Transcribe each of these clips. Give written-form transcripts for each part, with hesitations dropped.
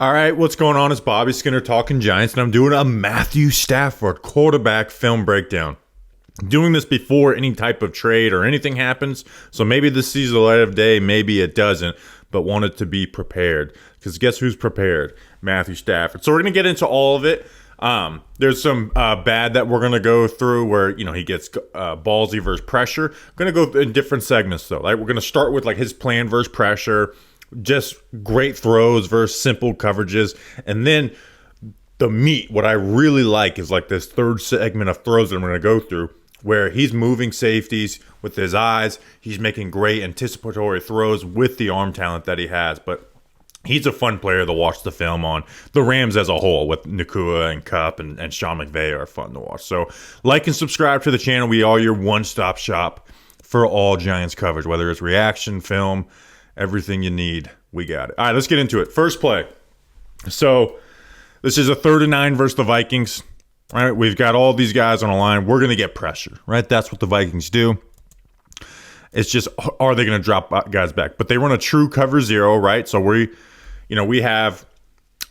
All right, what's going on? It's Bobby Skinner talking Giants, and I'm doing a Matthew Stafford quarterback film breakdown. I'm doing this before any type of trade or anything happens, so maybe this sees the light of day, maybe it doesn't, but wanted to be prepared. Because guess who's prepared? Matthew Stafford. So we're going to get into all of it. There's some bad that we're going to go through where, he gets ballsy versus pressure. We're going to go in different segments, though. Right? We're going to start with his plan versus pressure, just great throws versus simple coverages. And then the meat, what I really like is this third segment of throws that I'm going to go through where he's moving safeties with his eyes. He's making great anticipatory throws with the arm talent that he has. But he's a fun player to watch the film on. The Rams as a whole with Nakua and Kupp and Sean McVay are fun to watch. So like and subscribe to the channel. We are your one-stop shop for all Giants coverage, whether it's reaction, film, everything you need, we got it. All right, let's get into it. First play. So this is a 3rd and 9 versus the Vikings. All right, we've got all these guys on a line. We're going to get pressure, right? That's what the Vikings do. It's just, are they going to drop guys back? But they run a true cover 0, right? So we have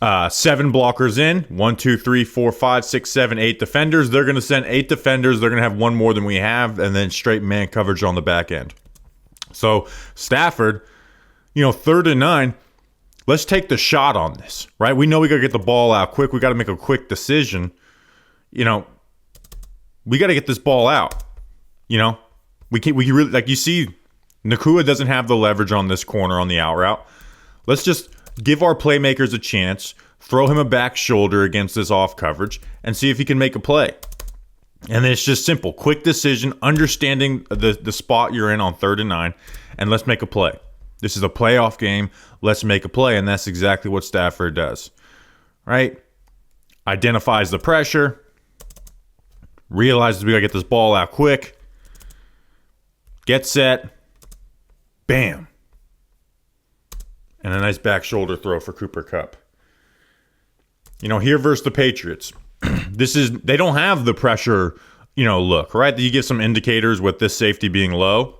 7 blockers in. 1, 2, 3, 4, 5, 6, 7, 8 defenders. They're going to send 8 defenders. They're going to have one more than we have, and then straight man coverage on the back end. So Stafford, 3rd and 9, let's take the shot on this, right? We know we got to get the ball out quick. We got to make a quick decision. We got to get this ball out. We really, you see, Nakua doesn't have the leverage on this corner on the out route. Let's just give our playmakers a chance, throw him a back shoulder against this off coverage, and see if he can make a play. And then it's just simple, quick decision, understanding the spot you're in on 3rd and 9, and let's make a play. This is a playoff game. Let's make a play, and that's exactly what Stafford does, right? Identifies the pressure, realizes we got to get this ball out quick, get set, bam. And a nice back shoulder throw for Cooper Kupp. Here versus the Patriots, they don't have the pressure, look, right? You get some indicators with this safety being low,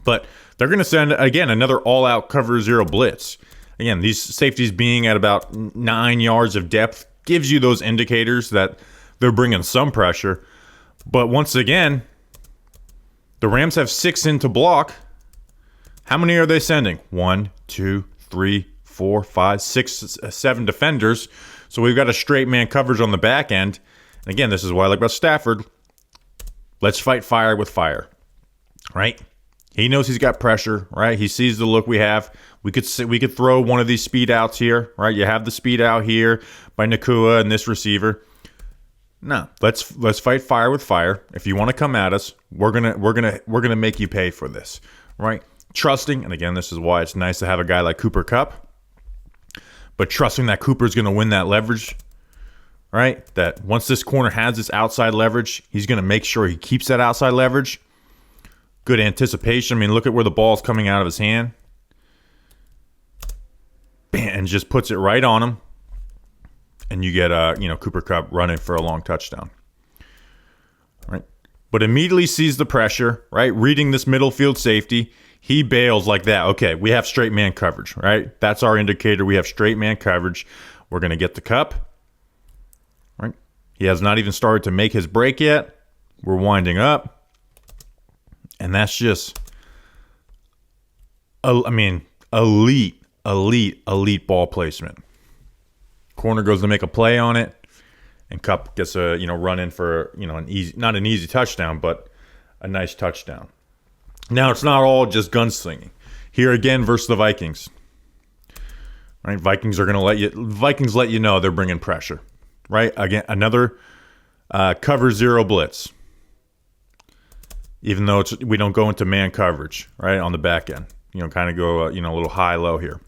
but they're going to send, again, another all-out cover 0 blitz. Again, these safeties being at about 9 yards of depth gives you those indicators that they're bringing some pressure. But once again, the Rams have 6 in to block. How many are they sending? 1, 2, 3, 4, 5, 6, 7 defenders. So we've got a straight man coverage on the back end. And again, this is what I like about Stafford. Let's fight fire with fire, right? He knows he's got pressure, right? He sees the look we have. We could throw one of these speed outs here, right? You have the speed out here by Nakua and this receiver. No, let's fight fire with fire. If you want to come at us, we're gonna make you pay for this, right? Trusting, and again, this is why it's nice to have a guy like Cooper Kupp, but trusting that Cooper's going to win that leverage, right? That once this corner has this outside leverage, he's going to make sure he keeps that outside leverage. Good anticipation. I mean, look at where the ball's coming out of his hand. Bam, and just puts it right on him. And you get, Cooper Kupp running for a long touchdown. Right? But immediately sees the pressure, right? Reading this middle field safety. He bails like that. Okay, we have straight man coverage, right? That's our indicator. We have straight man coverage. We're going to get the Kupp, right? He has not even started to make his break yet. We're winding up. And that's just, elite ball placement. Corner goes to make a play on it, and Kupp gets a, run in for, not an easy touchdown, but a nice touchdown. Now, it's not all just gunslinging. Here again versus the Vikings. Right? Vikings let you know they're bringing pressure. Right? Again, another cover 0 blitz. Even though we don't go into man coverage, right, on the back end. Kind of go, a little high-low here.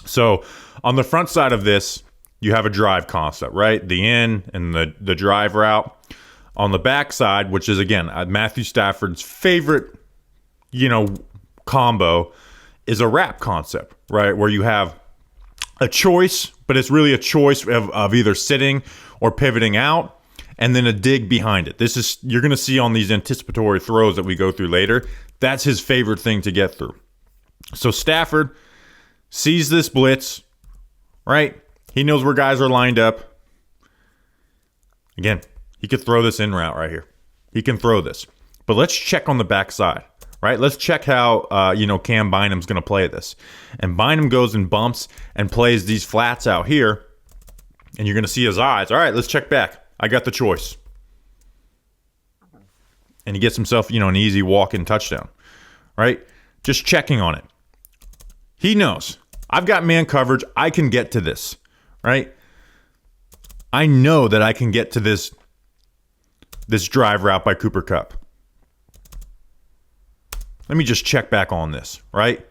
So, on the front side of this, you have a drive concept, right? The in and the drive route. On the back side, which is, again, Matthew Stafford's favorite combo, is a wrap concept, right? Where you have a choice, but it's really a choice of either sitting or pivoting out, and then a dig behind it. You're going to see on these anticipatory throws that we go through later, that's his favorite thing to get through. So Stafford sees this blitz, right? He knows where guys are lined up. Again, he could throw this in route right here. He can throw this. But let's check on the backside, right? Let's check how, Cam Bynum's going to play this. And Bynum goes and bumps and plays these flats out here. And you're going to see his eyes. All right, let's check back. I got the choice. And he gets himself, an easy walk-in touchdown, right? Just checking on it. He knows. I've got man coverage. I can get to this, right? I know that I can get to this drive route by Cooper Kupp. Let me just check back on this, right?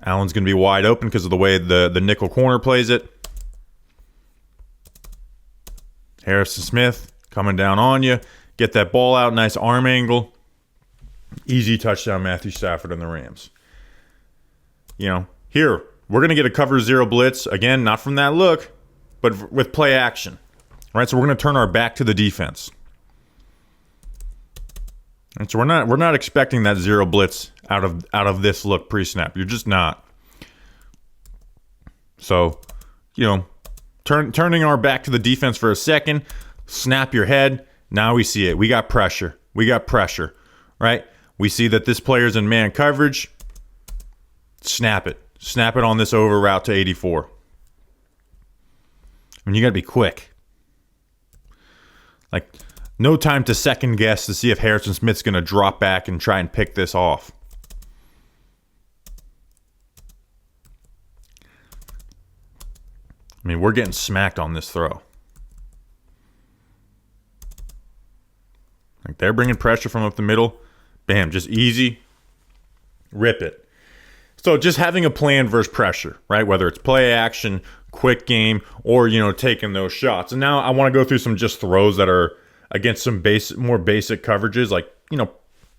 Allen's going to be wide open because of the way the nickel corner plays it. Harrison Smith coming down on you. Get that ball out. Nice arm angle. Easy touchdown, Matthew Stafford and the Rams. Here, we're going to get a cover 0 blitz. Again, not from that look, but with play action. All right, so we're going to turn our back to the defense. And so we're not expecting that 0 blitz out of this look pre-snap. You're just not. So, turning our back to the defense for a second, snap your head. Now we see it. We got pressure. Right? We see that this player's in man coverage. Snap it. Snap it on this over route to 84. You got to be quick. Like, no time to second guess to see if Harrison Smith's going to drop back and try and pick this off. We're getting smacked on this throw. Like, they're bringing pressure from up the middle. Bam, just easy. Rip it. So just having a plan versus pressure, right? Whether it's play action, quick game, or, taking those shots. And now I want to go through some just throws that are against some more basic coverages. Like,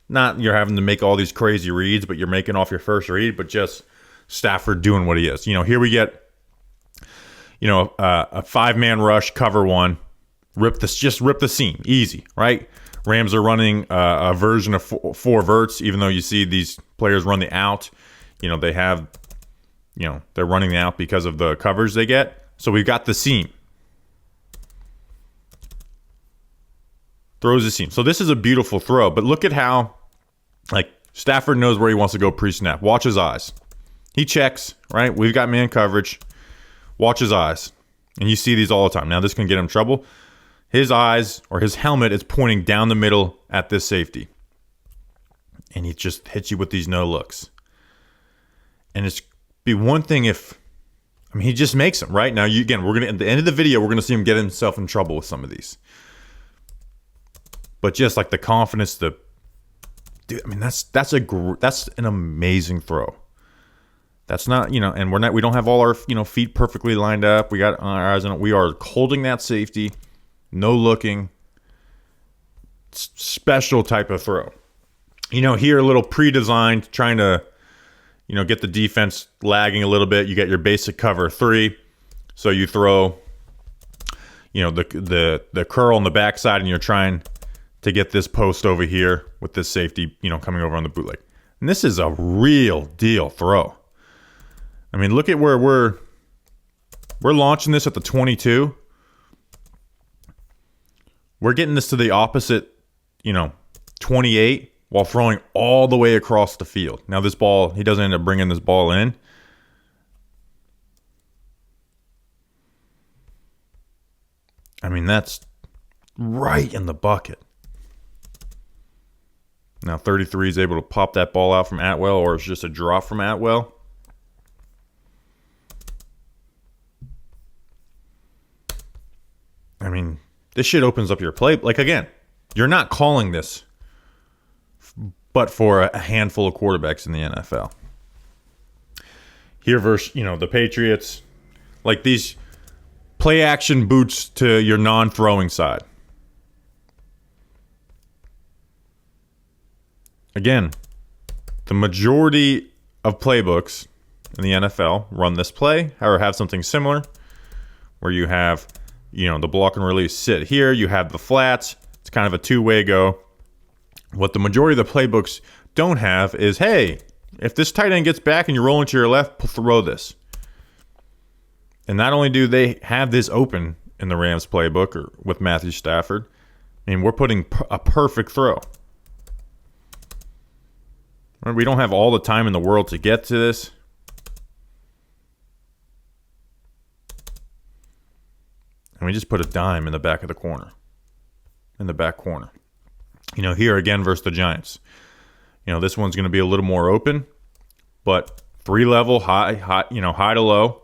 not you're having to make all these crazy reads, but you're making off your first read, but just Stafford doing what he is. Here we get, a 5-man rush, cover 1, rip the seam, easy, right? Rams are running a version of four verts, even though you see these players run the out. They have, they're running the out because of the coverage they get. So we've got the seam. Throws the seam. So this is a beautiful throw, but look at how, Stafford knows where he wants to go pre-snap. Watch his eyes. He checks, right? We've got man coverage. Watch his eyes. And you see these all the time. Now, this can get him in trouble. His eyes or his helmet is pointing down the middle at this safety. And he just hits you with these no looks. And it's be one thing if, he just makes them, right? Now, we're going to, at the end of the video, we're going to see him get himself in trouble with some of these. But just like the confidence, that's an amazing throw. That's not, and we don't have all our, feet perfectly lined up. We got our eyes on it. We are holding that safety, no looking, special type of throw. Here a little pre-designed, trying to, get the defense lagging a little bit. You get your basic cover 3. So you throw, the curl on the backside, and you're trying to get this post over here with this safety, coming over on the bootleg. And this is a real deal throw. Look at where we're launching this at the 22. We're getting this to the opposite, 28 while throwing all the way across the field. Now this ball, he doesn't end up bringing this ball in. That's right in the bucket. Now 33 is able to pop that ball out from Atwell, or it's just a drop from Atwell. This shit opens up your play. Again, you're not calling this but for a handful of quarterbacks in the NFL. Here versus, the Patriots, these play action boots to your non-throwing side. Again, the majority of playbooks in the NFL run this play or have something similar where you have, the block and release sit here. You have the flats. It's kind of a two-way go. What the majority of the playbooks don't have is, hey, if this tight end gets back and you're rolling to your left, throw this. And not only do they have this open in the Rams playbook or with Matthew Stafford, I mean, we're putting a perfect throw. We don't have all the time in the world to get to this. And we just put a dime in the back of the corner. In the back corner. Here again versus the Giants. This one's going to be a little more open. But 3-level, high to low.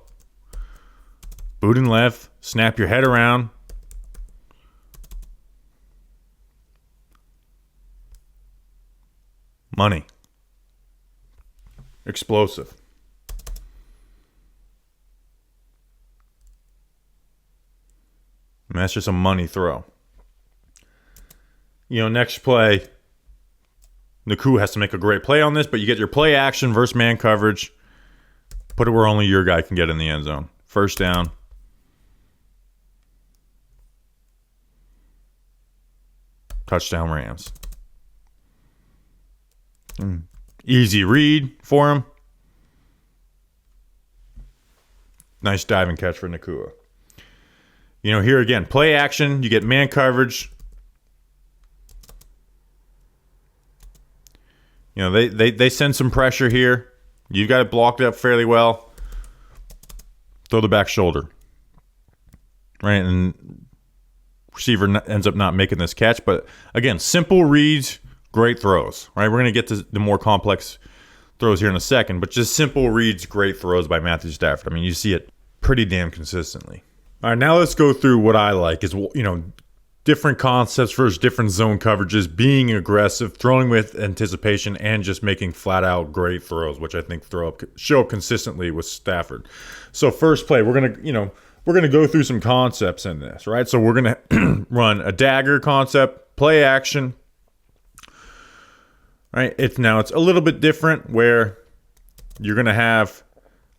Boot and left. Snap your head around. Money. Explosive. And that's just a money throw. Next play, Naku has to make a great play on this, but you get your play action versus man coverage. Put it where only your guy can get in the end zone. First down. Touchdown Rams. Easy read for him. Nice diving catch for Nakua. Here again, play action. You get man coverage. They send some pressure here. You've got it blocked up fairly well. Throw the back shoulder. Right, and receiver ends up not making this catch. But again, simple reads, great throws. Right, we're going to get to the more complex throws here in a second. But just simple reads, great throws by Matthew Stafford. I mean, you see it pretty damn consistently. All right, now let's go through what I like is, different concepts versus different zone coverages, being aggressive, throwing with anticipation, and just making flat-out great throws, which I think show up consistently with Stafford. So first play, we're gonna go through some concepts in this, right? So we're gonna run a dagger concept, play action, right? It's a little bit different where you're gonna have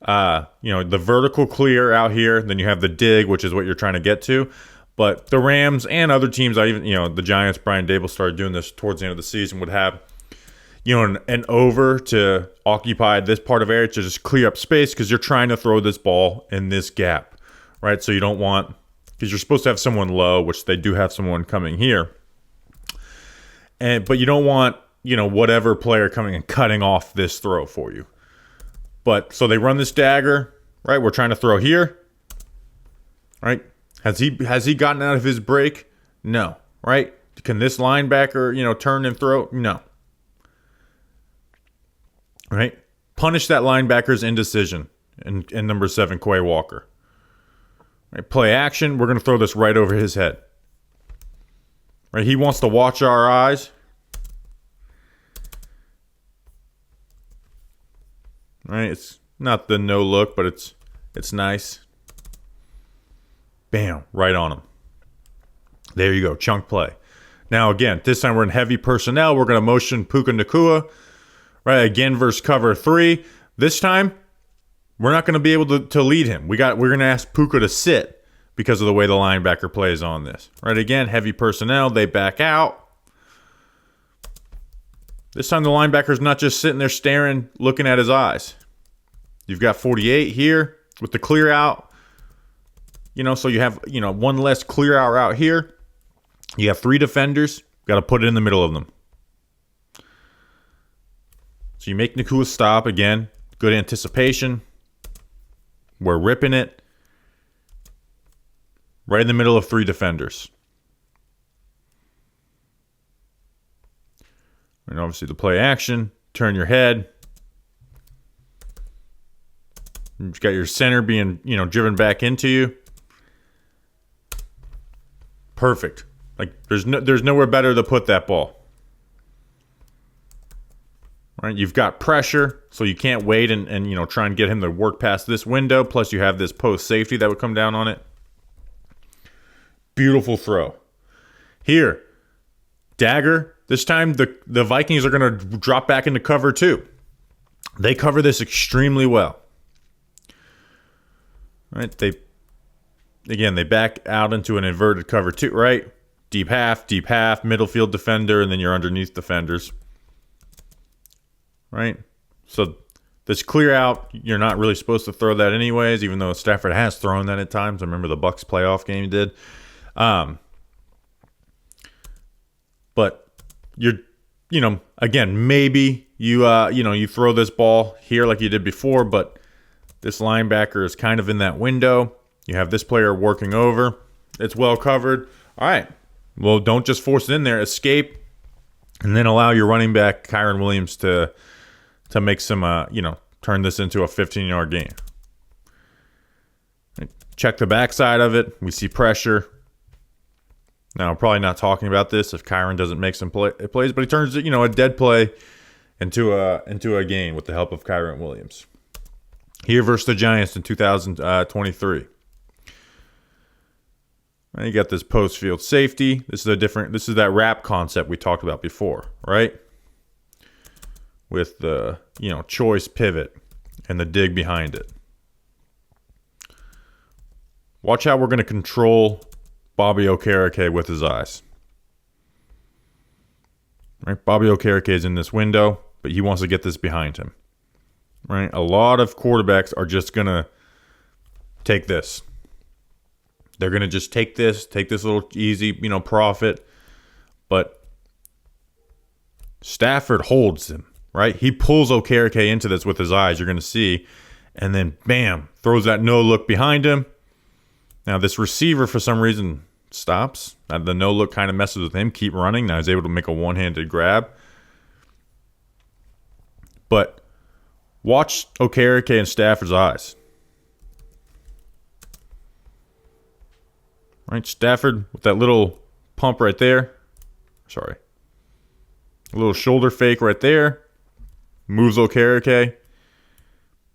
the vertical clear out here, then you have the dig, which is what you're trying to get to. But the Rams and other teams, the Giants, Brian Dable started doing this towards the end of the season, would have, an over to occupy this part of area to just clear up space because you're trying to throw this ball in this gap, right? So you don't want, because you're supposed to have someone low, which they do have someone coming here. But you don't want, whatever player coming and cutting off this throw for you. But so they run this dagger, right? We're trying to throw here, right? Has he gotten out of his break? No, right? Can this linebacker, turn and throw? No. Right? Punish that linebacker's indecision in number 7, Quay Walker. Right? Play action. We're going to throw this right over his head. Right? He wants to watch our eyes. Right? It's not the no look, but it's nice. Bam, right on him. There you go, chunk play. Now again, this time we're in heavy personnel. We're going to motion Puka Nacua, right? Again versus cover 3. This time, we're not going to be able to lead him. We're going to ask Puka to sit because of the way the linebacker plays on this. Right? Again, heavy personnel. They back out. This time the linebacker's not just sitting there staring, looking at his eyes. You've got 48 here with the clear out. So you have, one less clear out here. You have 3 defenders. Got to put it in the middle of them. So you make Nakua stop again. Good anticipation. We're ripping it. Right in the middle of 3 defenders. And obviously the play action. Turn your head. You've got your center being, driven back into you. Perfect. Like there's nowhere better to put that ball. Right? You've got pressure, so you can't wait and try and get him to work past this window. Plus you have this post safety that would come down on it. Beautiful throw. Here, dagger. This time the Vikings are going to drop back into cover 2. They cover this extremely well. Right? They back out into an inverted cover 2, right? Deep half, middle field defender, and then your underneath defenders. Right? So this clear out, you're not really supposed to throw that anyways, even though Stafford has thrown that at times. I remember the Bucs playoff game he did. But you're, again, maybe you throw this ball here like you did before, but this linebacker is kind of in that window. You have this player working over. It's well covered. All right. Well, don't just force it in there. Escape, and then allow your running back, Kyren Williams, to make some, turn this into a 15-yard gain. Check the backside of it. We see pressure. Now, I'm probably not talking about this if Kyren doesn't make some plays, but he turns it, a dead play into a gain with the help of Kyren Williams. Here versus the Giants in 2023. You got this post-field safety. This is that wrap concept we talked about before, right? With the, choice pivot and the dig behind it. Watch how we're going to control Bobby Okereke with his eyes. Right? Bobby Okereke is in this window, but he wants to get this behind him. Right? A lot of quarterbacks are just going to take this. They're going to just take this little easy, profit. But Stafford holds him, right? He pulls Okereke into this with his eyes, you're going to see. And then, bam, throws that no-look behind him. Now, this receiver, for some reason, stops. The no-look kind of messes with him. Keep running. Now he's able to make a one-handed grab. But watch Okereke and Stafford's eyes. Right, Stafford with that little pump right there. Sorry. A little shoulder fake right there. Moves Okereke.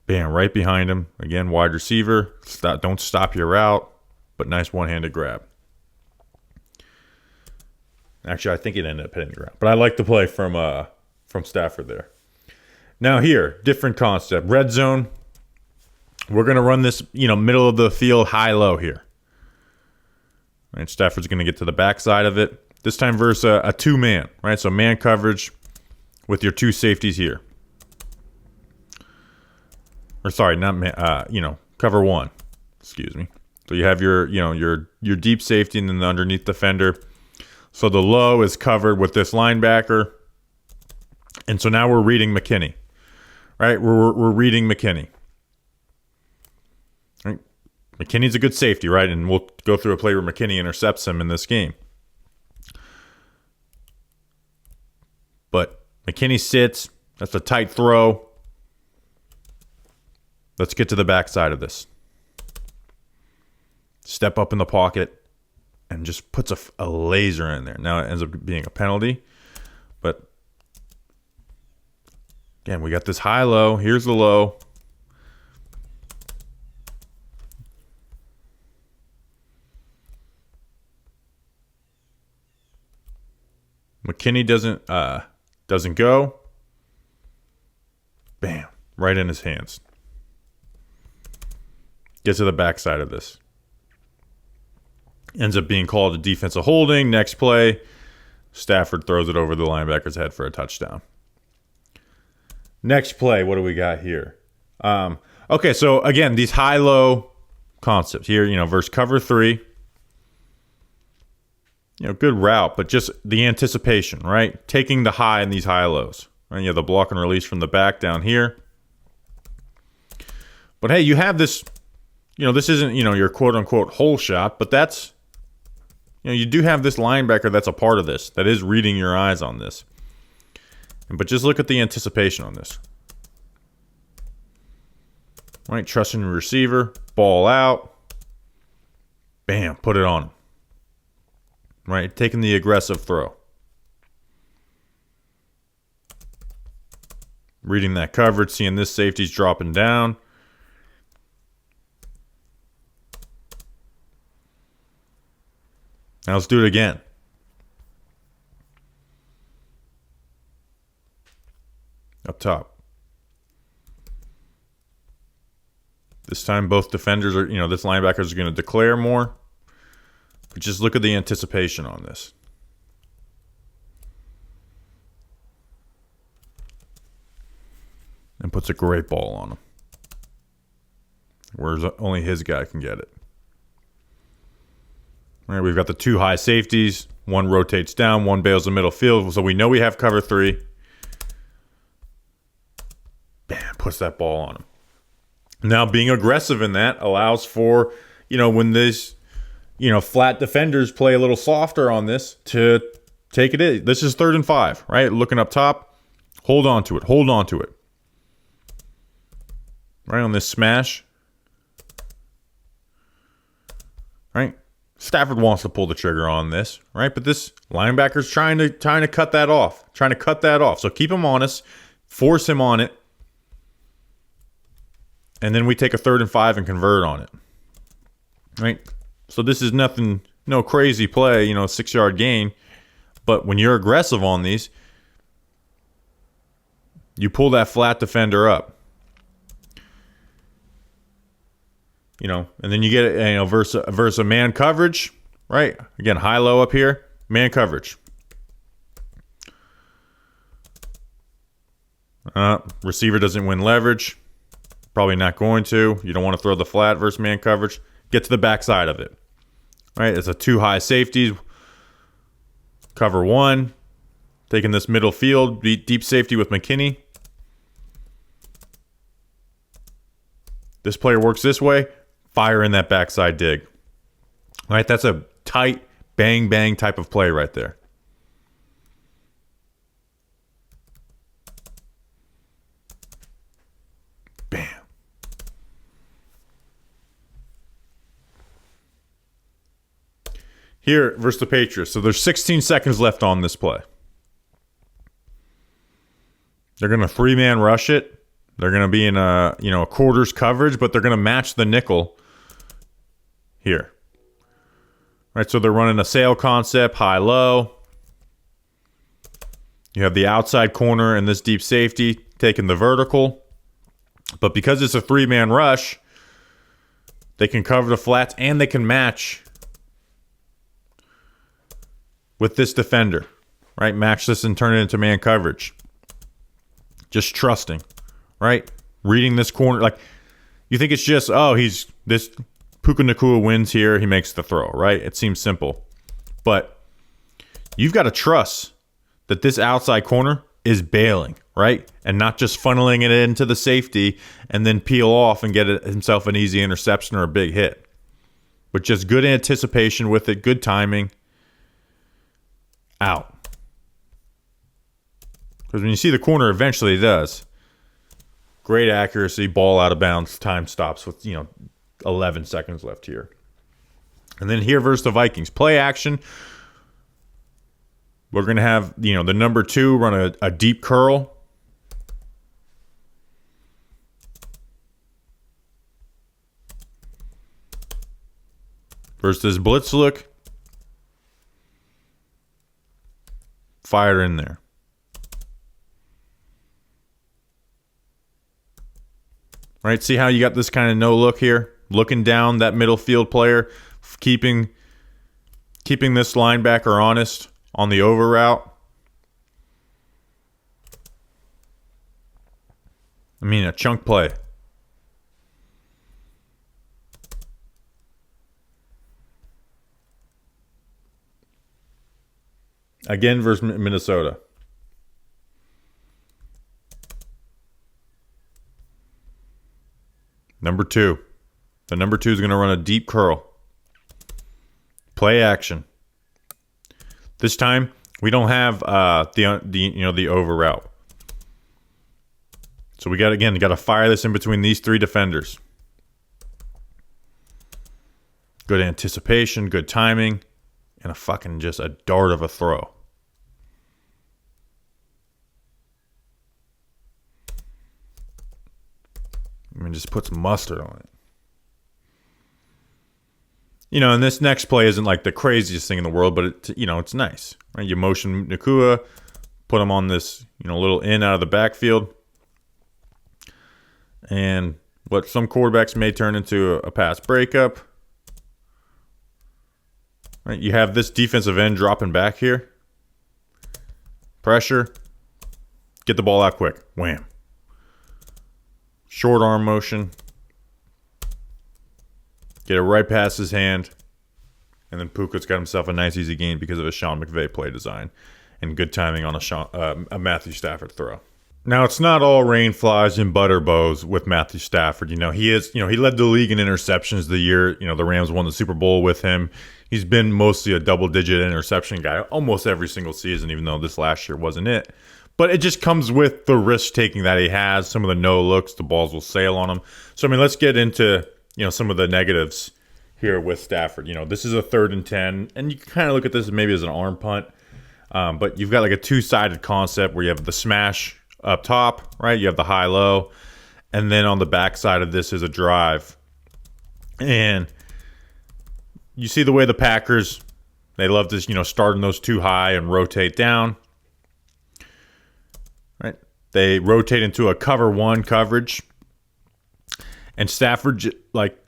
Bam, right behind him. Again, wide receiver. Don't stop your route, but nice one-handed grab. Actually, I think it ended up hitting the ground. But I like the play from Stafford there. Now here, different concept. Red zone. We're going to run this, middle of the field, high-low here. Right, Stafford's going to get to the backside of it. This time versus a two-man, right? So man coverage with your two safeties here. Or sorry, not man, cover one. Excuse me. So you have your deep safety and then the underneath defender. So the low is covered with this linebacker. And so now we're reading McKinney. Right? We're reading McKinney. Right? McKinney's a good safety, right? And we'll go through a play where McKinney intercepts him in this game. But McKinney sits. That's a tight throw. Let's get to the backside of this. Step up in the pocket and just puts a laser in there. Now it ends up being a penalty. But again, we got this high-low. Here's the low. McKinney doesn't go. Bam. Right in his hands. Gets to the backside of this. Ends up being called a defensive holding. Next play, Stafford throws it over the linebacker's head for a touchdown. Next play, what do we got here? Okay, so again, these high-low concepts here, versus cover three. Good route, but just the anticipation, right? Taking the high in these high-lows. Right? You have the block and release from the back down here. But hey, you have this, this isn't, your quote-unquote hole shot, but that's, you do have this linebacker that's a part of this, that is reading your eyes on this. But just look at the anticipation on this. Right, trusting the receiver, ball out. Bam, put it on him. Right, taking the aggressive throw. Reading that coverage, seeing this safety's dropping down. Now let's do it again. Up top. This time both defenders are, this linebacker is going to declare more. But just look at the anticipation on this. and puts a great ball on him. Whereas only his guy can get it. All right, we've got the 2 high safeties. One rotates down, one bails the middle field. So we know we have cover 3. Bam, puts that ball on him. Now, being aggressive in that allows for, when this, flat defenders play a little softer on this to take it in. This is 3rd and 5, right? Looking up top. Hold on to it. Hold on to it. Right on this smash. Right? Stafford wants to pull the trigger on this, right? But this linebacker's trying to cut that off. Trying to cut that off. So keep him honest. Force him on it. And then we take a 3rd and 5 and convert on it. Right? So this is nothing, no crazy play, 6-yard gain. But when you're aggressive on these, you pull that flat defender up. And then you get it, versus a man coverage, right? Again, high-low up here, man coverage. Receiver doesn't win leverage. Probably not going to. You don't want to throw the flat versus man coverage. Get to the backside of it. Right? It's a 2 high safeties. Cover 1. Taking this middle field. Deep safety with McKinney. This player works this way. Fire in that backside dig. All right? That's a tight, bang type of play right there. Bam. Here versus the Patriots. So there's 16 seconds left on this play. They're going to 3-man rush it. They're going to be in a quarters coverage, but they're going to match the nickel here. All right, so they're running a sail concept, high-low. You have the outside corner and this deep safety taking the vertical. But because it's a 3-man rush, they can cover the flats and they can match with this defender, right? Match this and turn it into man coverage. Just trusting, right? Reading this corner. Like, you think it's just, this Puka Nacua wins here. He makes the throw, right? It seems simple. But you've got to trust that this outside corner is bailing, right? And not just funneling it into the safety and then peel off and get himself an easy interception or a big hit. But just good anticipation with it, good timing. Out. Because when you see the corner, eventually it does. Great accuracy, ball out of bounds, time stops with, 11 seconds left here. And then here versus the Vikings. Play action. We're going to have, the number 2 run a deep curl. Versus this blitz look. Fire in there. Right, see how you got this kind of no look here? Looking down that middle field player, keeping this linebacker honest on the over route. I mean, a chunk play. Again versus Minnesota. Number 2. The number 2 is going to run a deep curl. Play action. This time we don't have the over route. So we got to fire this in between these 3 defenders. Good anticipation, good timing, and just a dart of a throw. Just put some mustard on it. And this next play isn't like the craziest thing in the world, but it's nice. Right? You motion Nacua, put him on this, little in out of the backfield. And what some quarterbacks may turn into a pass breakup. Right? You have this defensive end dropping back here. Pressure. Get the ball out quick. Wham. Short arm motion. Get it right past his hand. And then Puka's got himself a nice easy gain because of a Sean McVay play design. And good timing on a Matthew Stafford throw. Now, it's not all rain flies and butter bows with Matthew Stafford. He led the league in interceptions the year, the Rams won the Super Bowl with him. He's been mostly a double-digit interception guy almost every single season, even though this last year wasn't it. But it just comes with the risk-taking that he has. Some of the no-looks, the balls will sail on him. So, let's get into, some of the negatives here with Stafford. This is a 3rd and 10, and you can kind of look at this maybe as an arm punt. But you've got like a two-sided concept where you have the smash up top, right? You have the high-low. And then on the backside of this is a drive. And you see the way the Packers, they love this, starting those too high and rotate down. Right? They rotate into a cover 1 coverage. And Stafford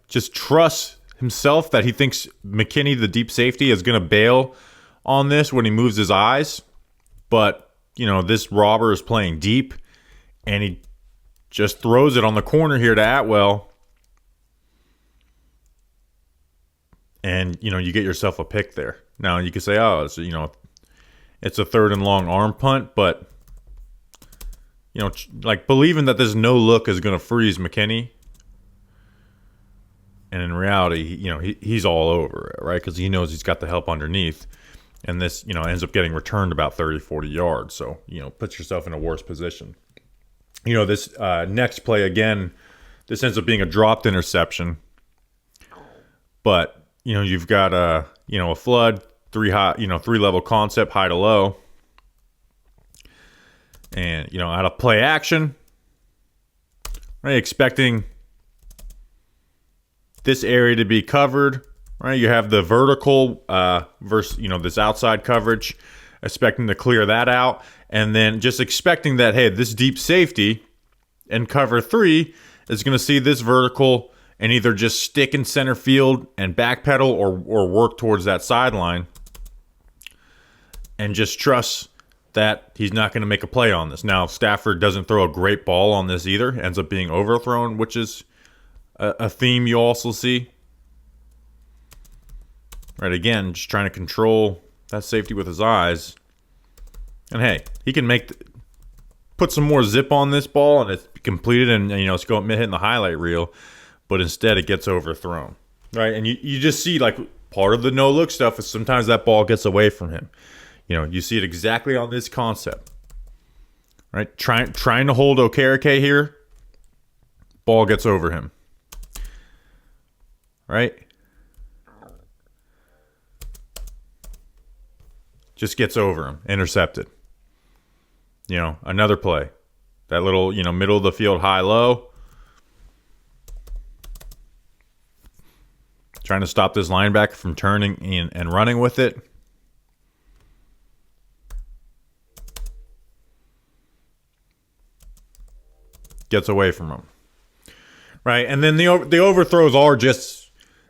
just trusts himself that he thinks McKinney, the deep safety, is going to bail on this when he moves his eyes. But, this robber is playing deep. And he just throws it on the corner here to Atwell. And, you get yourself a pick there. Now, you could say, it's a 3rd and long arm punt. But, believing that this no look is going to freeze McKinney. And in reality, he's all over it, right? Because he knows he's got the help underneath. And this, ends up getting returned about 30, 40 yards. So, puts yourself in a worse position. This next play, again, this ends up being a dropped interception. But, you've got a flood, 3-level concept, high to low. And, out of play action, right, expecting this area to be covered, right? You have the vertical versus, this outside coverage, expecting to clear that out. And then just expecting that, hey, this deep safety in cover 3 is going to see this vertical and either just stick in center field and backpedal or work towards that sideline and just trust that he's not going to make a play on this. Now, Stafford doesn't throw a great ball on this either. Ends up being overthrown, which is a theme you also see. Right, again, just trying to control that safety with his eyes. And hey, he can put some more zip on this ball and it's completed and it's going hitting the highlight reel. But instead it gets overthrown. Right? And you just see part of the no-look stuff is sometimes that ball gets away from him. You see it exactly on this concept. Right? Trying to hold Okereke here. Ball gets over him. Right? Just gets over him. Intercepted. Another play. That little, middle of the field, high-low. Trying to stop this linebacker from turning and running with it. Gets away from him. Right? And then the overthrows are just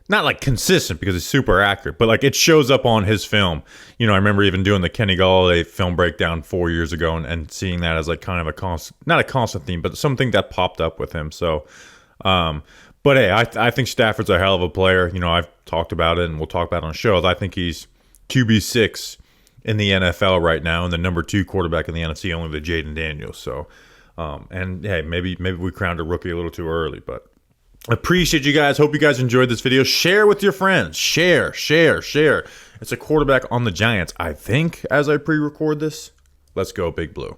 not consistent because it's super accurate, but it shows up on his film. I remember even doing the Kenny Galladay film breakdown 4 years ago and seeing that as kind of a constant, not a constant theme, but something that popped up with him. So, but hey, I think Stafford's a hell of a player. I've talked about it and we'll talk about it on shows. I think he's QB6 in the NFL right now and the number 2 quarterback in the NFC, only the Jaden Daniels. So, and hey, maybe we crowned a rookie a little too early, but appreciate you guys. Hope you guys enjoyed this video. Share with your friends. Share. It's a quarterback on the Giants, I think, as I pre-record this. Let's go, Big Blue.